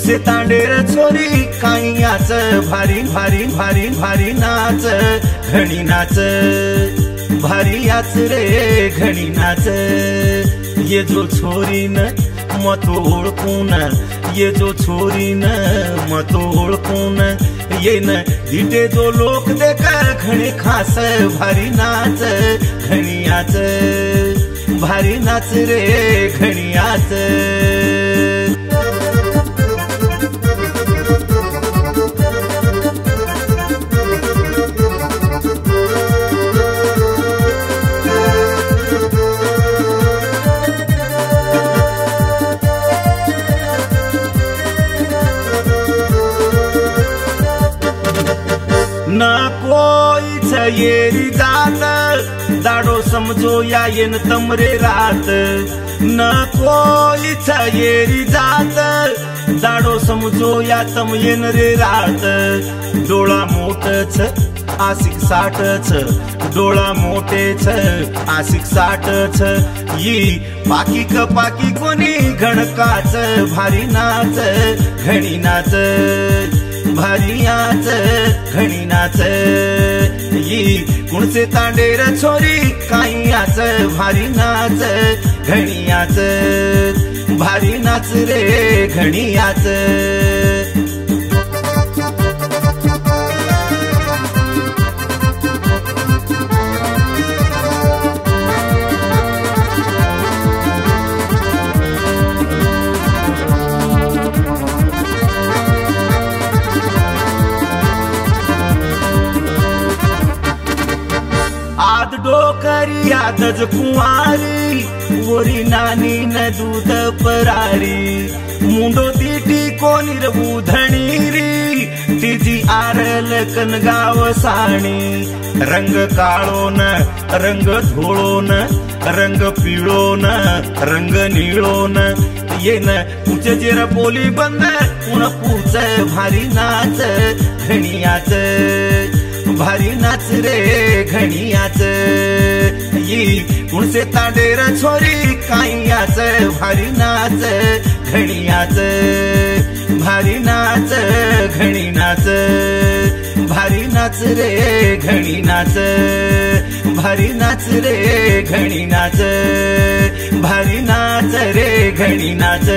कुणसे तांडेर छोरी काईयाच भारी भारी भारी भारी नाच घणी नाच भारी याच रे घणी नाच। ये जो छोरी न मत ओळखून ये जो छोरी न मत ओळखून ये न दिटे जो लोक देख घणी खास भारी नाच घणी याच भारी नाच रे घणी याच। न कोई येरी जात दाड़ो समझो या येन तमरे रात। न कोई येरी जात दाड़ो समझो या तम येन रे रात। डोळा मोठ छ आशिक 60 छ डोळा मोठे छ आशिक 60 छ यी पाकी क पाकी कोणी घणकाच भारी नाच घणी नाच भारी याच घणी नाच। यी कुणसे तांडेर छोरी काईयाच भारी नाच घणी याच भारी नाच रे घणी याच। आद डोकरी आदज कुंवारी वरी नानी न दूध परारी। मुंडो तीटी कोणी रबुधणी री तिची आरल कनगाव साणी। रंग काळो न रंग धोळो न रंग पिळो न रंग नीळो न ये न तुझे जेर बोली बंद उन पूच भारी नाच घणी याच भारी नाच रे घणी याच। यी कुणसे तांडेर छोरी काईयाच भारी नाच घणी याच भारी नाच घणी नाच भारी नाच रे घणी नाच भारी नाच रे घणी नाच भारी नाच रे घणी नाच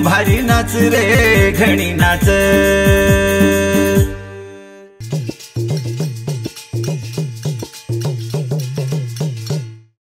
भारी नाच रे घणी नाच।